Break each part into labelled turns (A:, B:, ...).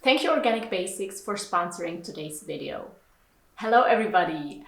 A: Thank you Organic Basics for sponsoring today's video. Hello everybody!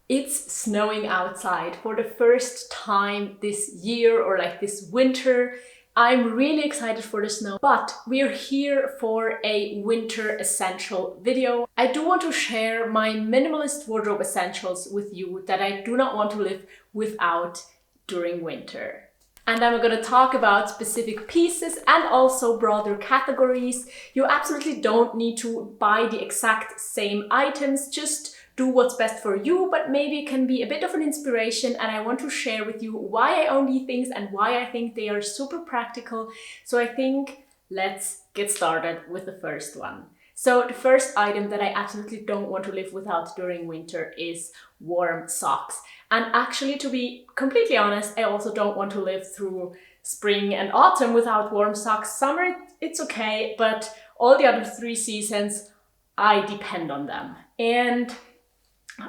A: It's snowing outside for the first time this year or like this winter. I'm really excited for the snow, but we're here for a winter essential video. I do want to share my minimalist wardrobe essentials with you that I do not want to live without during winter. And I'm going to talk about specific pieces and also broader categories. You absolutely don't need to buy the exact same items, just do what's best for you, but maybe it can be a bit of an inspiration, and I want to share with you why I own these things and why I think they are super practical. So I think let's get started with the first one. So the first item that I absolutely don't want to live without during winter is warm socks. And actually, to be completely honest, I also don't want to live through spring and autumn without warm socks. Summer, it's okay, but all the other 3 seasons, I depend on them. And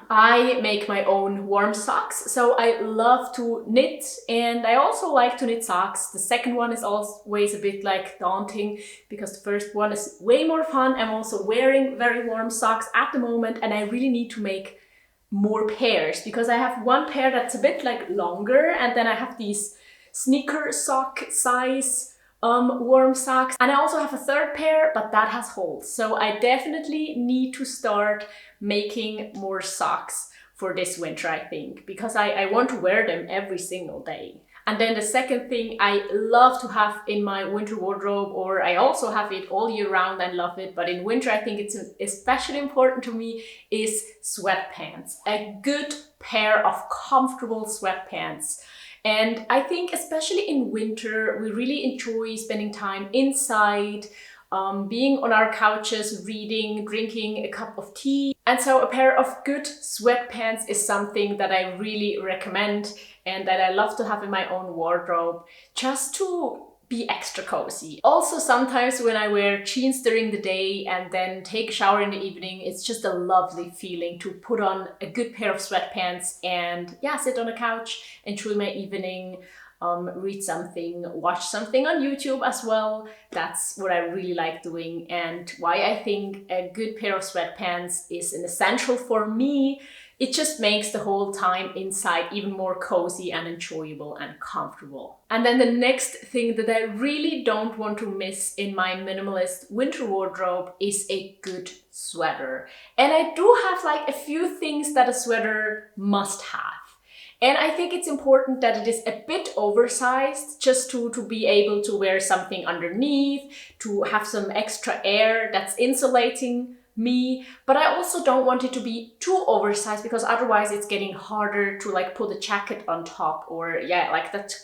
A: I make my own warm socks, so I love to knit, and I also like to knit socks. The second one is always a bit like daunting because the first one is way more fun. I'm also wearing very warm socks at the moment, and I really need to make more pairs because I have one pair that's a bit like longer, and then I have these sneaker sock size warm socks, and I also have a third pair, but that has holes. So I definitely need to start making more socks for this winter, I think, because I want to wear them every single day. And then the second thing I love to have in my winter wardrobe, or I also have it all year round, I love it, but in winter I think it's especially important to me, is sweatpants. A good pair of comfortable sweatpants. And I think especially in winter, we really enjoy spending time inside, being on our couches, reading, drinking a cup of tea. And so a pair of good sweatpants is something that I really recommend and that I love to have in my own wardrobe, just to be extra cozy. Also, sometimes when I wear jeans during the day and then take a shower in the evening, it's just a lovely feeling to put on a good pair of sweatpants and sit on a couch, enjoy my evening, read something, watch something on YouTube as well. That's what I really like doing, and why I think a good pair of sweatpants is an essential for me. It just makes the whole time inside even more cozy and enjoyable and comfortable. And then the next thing that I really don't want to miss in my minimalist winter wardrobe is a good sweater. And I do have like a few things that a sweater must have. And I think it's important that it is a bit oversized, just to be able to wear something underneath, to have some extra air that's insulating me, but I also don't want it to be too oversized because otherwise it's getting harder to like put a jacket on top, or that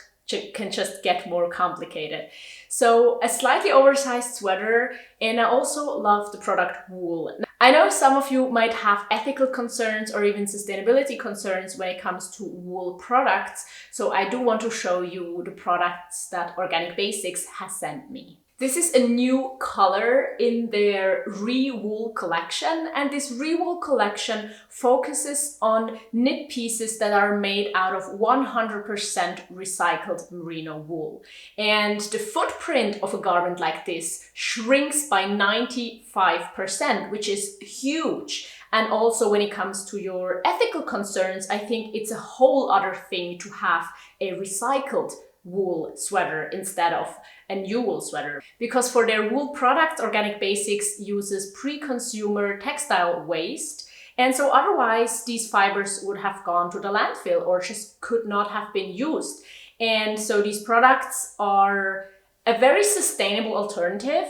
A: can just get more complicated. So a slightly oversized sweater, and I also love the product wool. I know some of you might have ethical concerns or even sustainability concerns when it comes to wool products, so I do want to show you the products that Organic Basics has sent me. This is a new color in their Re-Wool collection, and this Re-Wool collection focuses on knit pieces that are made out of 100% recycled merino wool. And the footprint of a garment like this shrinks by 95%, which is huge. And also when it comes to your ethical concerns, I think it's a whole other thing to have a recycled wool sweater instead of a new wool sweater, because for their wool products, Organic Basics uses pre-consumer textile waste, and so otherwise these fibers would have gone to the landfill or just could not have been used. And so these products are a very sustainable alternative,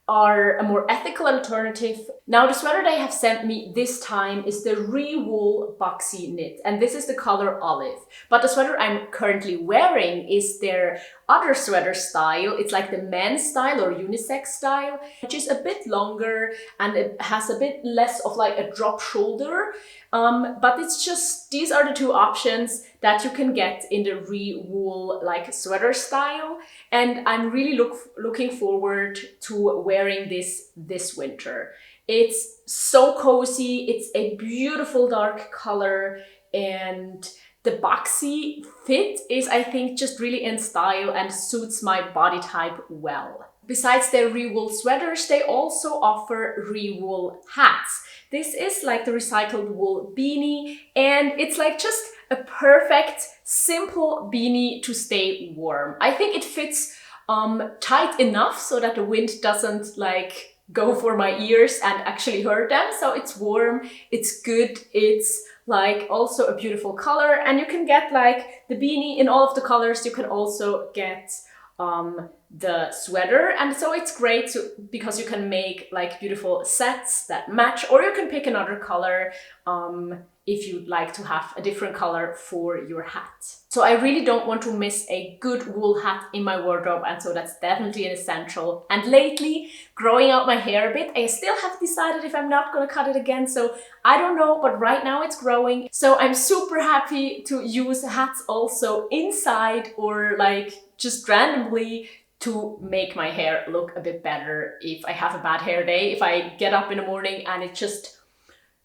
A: are a more ethical alternative. Now the sweater they have sent me this time is the Re-Wool Boxy Knit, and this is the color olive. But the sweater I'm currently wearing is their other sweater style. It's like the men's style or unisex style, which is a bit longer and it has a bit less of like a drop shoulder. But it's just, these are the 2 options that you can get in the Re-Wool like sweater style. And I'm really looking forward to wearing this winter. It's so cozy, it's a beautiful dark color, and the boxy fit is, I think, just really in style and suits my body type well. Besides their re-wool sweaters, they also offer re-wool hats. This is like the recycled wool beanie, and it's like just a perfect, simple beanie to stay warm. I think it fits tight enough so that the wind doesn't like go for my ears and actually hurt them. So it's warm, it's good, it's like also a beautiful color, and you can get like the beanie in all of the colors. You can also get the sweater, and so it's great because you can make like beautiful sets that match, or you can pick another color if you'd like to have a different color for your hat. So I really don't want to miss a good wool hat in my wardrobe, and so that's definitely an essential. And lately, growing out my hair a bit, I still haven't decided if I'm not gonna cut it again, so I don't know, but right now it's growing. So I'm super happy to use hats also inside or like just randomly to make my hair look a bit better if I have a bad hair day, if I get up in the morning and it just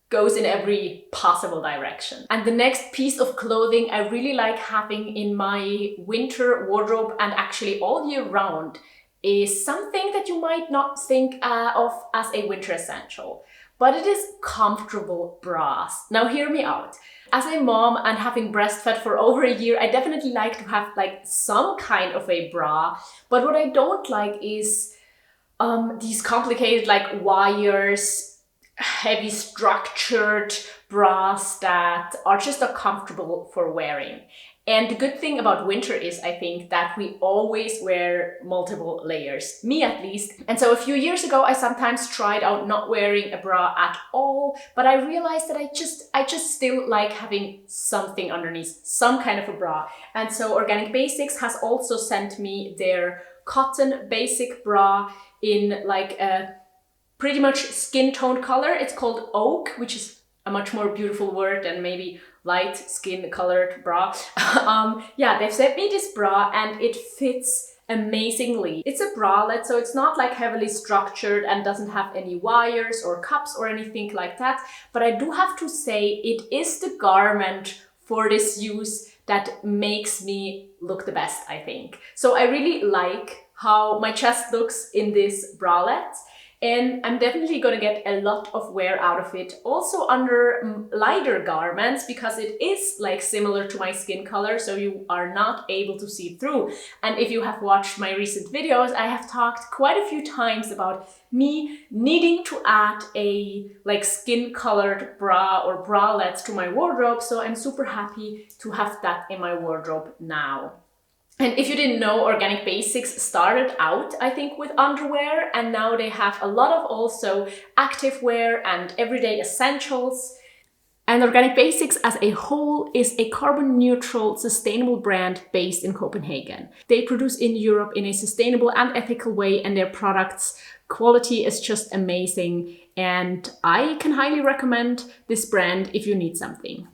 A: goes in every possible direction. And the next piece of clothing I really like having in my winter wardrobe, and actually all year round, is something that you might not think of as a winter essential, but it is comfortable bras. Now hear me out. As a mom and having breastfed for over a year, I definitely like to have like some kind of a bra, but what I don't like is these complicated like wires, heavy structured bras that are just not comfortable for wearing. And the good thing about winter is, I think, that we always wear multiple layers, me at least. And so a few years ago, I sometimes tried out not wearing a bra at all, but I realized that I just still like having something underneath, some kind of a bra. And so Organic Basics has also sent me their cotton basic bra in like a pretty much skin toned color. It's called Oak, which is a much more beautiful word than maybe light skin colored bra. Yeah, they've sent me this bra and it fits amazingly. It's a bralette, so it's not like heavily structured and doesn't have any wires or cups or anything like that. But I do have to say it is the garment for this use that makes me look the best, I think. So I really like how my chest looks in this bralette. And I'm definitely gonna get a lot of wear out of it, also under lighter garments, because it is like similar to my skin color, so you are not able to see through. And if you have watched my recent videos, I have talked quite a few times about me needing to add a like skin colored bra or bralettes to my wardrobe, so I'm super happy to have that in my wardrobe now. And if you didn't know, Organic Basics started out, I think, with underwear, and now they have a lot of also activewear and everyday essentials. And Organic Basics as a whole is a carbon neutral, sustainable brand based in Copenhagen. They produce in Europe in a sustainable and ethical way, and their products quality is just amazing. And I can highly recommend this brand if you need something.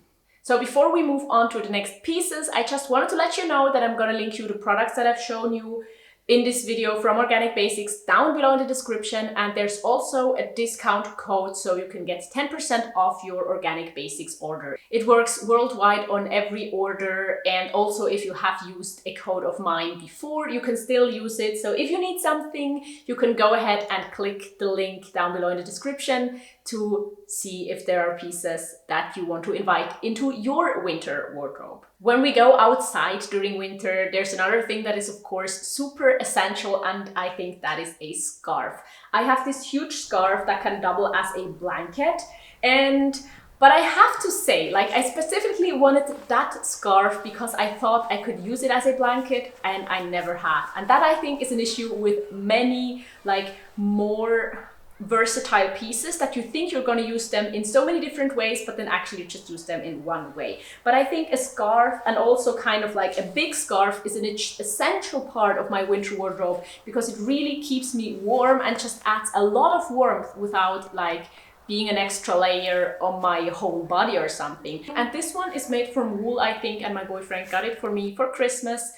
A: So before we move on to the next pieces, I just wanted to let you know that I'm gonna link you the products that I've shown you in this video from Organic Basics down below in the description, and there's also a discount code so you can get 10% off your Organic Basics order. It works worldwide on every order, and also if you have used a code of mine before, you can still use it. So if you need something, you can go ahead and click the link down below in the description to see if there are pieces that you want to invite into your winter wardrobe. When we go outside during winter, there's another thing that is of course super essential, and I think that is a scarf. I have this huge scarf that can double as a blanket, but I have to say, like, I specifically wanted that scarf because I thought I could use it as a blanket, and I never have. And that, I think, is an issue with many like more versatile pieces, that you think you're going to use them in so many different ways, but then actually just use them in one way. But I think a scarf, and also kind of like a big scarf, is an essential part of my winter wardrobe, because it really keeps me warm and just adds a lot of warmth without like being an extra layer on my whole body or something. And this one is made from wool, I think, and my boyfriend got it for me for Christmas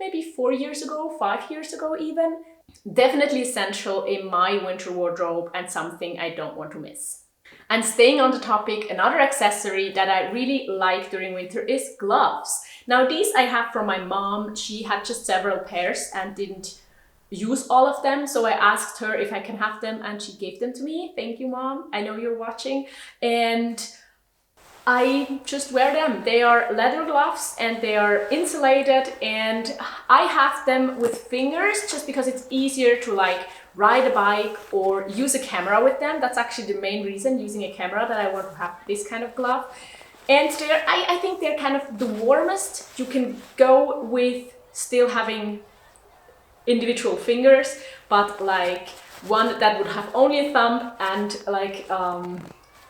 A: maybe 4 years ago, 5 years ago even. Definitely essential in my winter wardrobe and something I don't want to miss. And staying on the topic, another accessory that I really like during winter is gloves. Now these I have from my mom. She had just several pairs and didn't use all of them. So I asked her if I can have them and she gave them to me. Thank you, Mom. I know you're watching. And I just wear them. They are leather gloves and they are insulated, and I have them with fingers just because it's easier to like ride a bike or use a camera with them. That's actually the main reason, using a camera, that I want to have this kind of glove. And I think they're kind of the warmest you can go with, still having individual fingers, but like one that would have only a thumb and like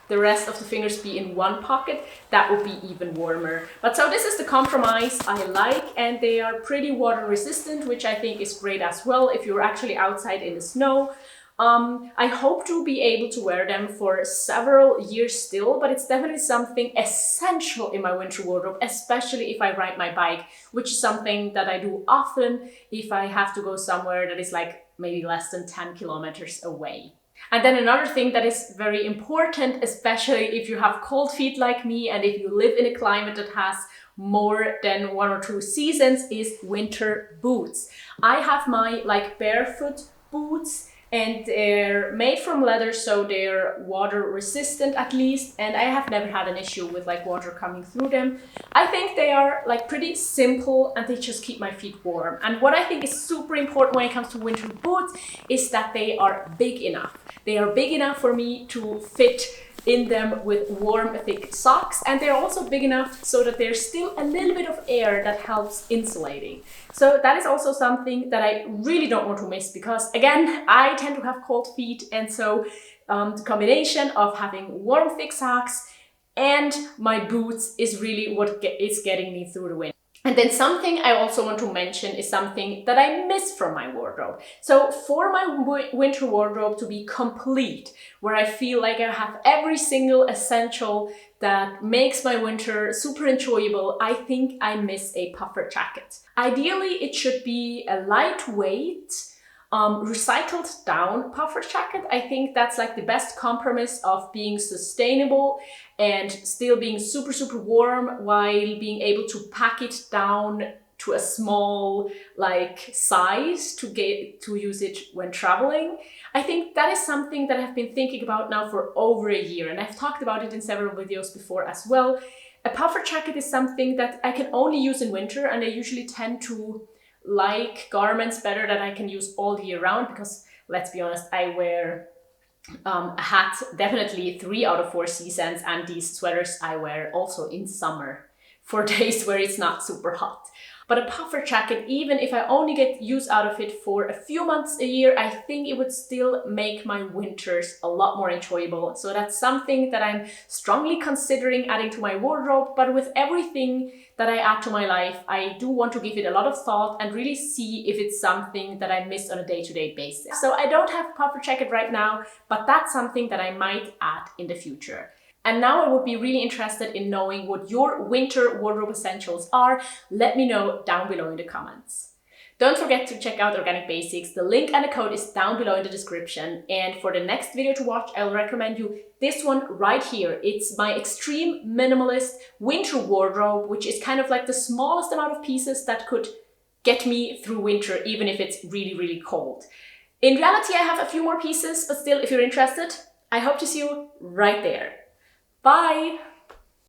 A: the rest of the fingers be in one pocket, that would be even warmer. But so this is the compromise I like, and they are pretty water resistant, which I think is great as well if you're actually outside in the snow. I hope to be able to wear them for several years still, but it's definitely something essential in my winter wardrobe, especially if I ride my bike, which is something that I do often if I have to go somewhere that is like maybe less than 10 kilometers away. And then another thing that is very important, especially if you have cold feet like me and if you live in a climate that has more than 1 or 2 seasons, is winter boots. I have my like barefoot boots, and they're made from leather, so they're water resistant at least, and I have never had an issue with like water coming through them. I think they are like pretty simple and they just keep my feet warm. And what I think is super important when it comes to winter boots is that they are big enough. They are big enough for me to fit in them with warm, thick socks, and they're also big enough so that there's still a little bit of air that helps insulating. So that is also something that I really don't want to miss, because again, I tend to have cold feet, and so the combination of having warm, thick socks and my boots is really what is getting me through the winter. And then something I also want to mention is something that I miss from my wardrobe. So for my winter wardrobe to be complete, where I feel like I have every single essential that makes my winter super enjoyable, I think I miss a puffer jacket. Ideally, it should be a lightweight, recycled down puffer jacket. I think that's like the best compromise of being sustainable and still being super, super warm while being able to pack it down to a small like size to use it when traveling. I think that is something that I've been thinking about now for over a year, and I've talked about it in several videos before as well. A puffer jacket is something that I can only use in winter, and I usually tend to like garments better that I can use all year round, because let's be honest, I wear a hat definitely 3 out of 4 seasons, and these sweaters I wear also in summer for days where it's not super hot. But a puffer jacket, even if I only get use out of it for a few months a year, I think it would still make my winters a lot more enjoyable. So that's something that I'm strongly considering adding to my wardrobe. But with everything that I add to my life, I do want to give it a lot of thought and really see if it's something that I miss on a day-to-day basis. So I don't have a puffer jacket right now, but that's something that I might add in the future. And now I would be really interested in knowing what your winter wardrobe essentials are. Let me know down below in the comments. Don't forget to check out Organic Basics. The link and the code is down below in the description. And for the next video to watch, I'll recommend you this one right here. It's my extreme minimalist winter wardrobe, which is kind of like the smallest amount of pieces that could get me through winter, even if it's really, really cold. In reality, I have a few more pieces, but still, if you're interested, I hope to see you right there. Bye!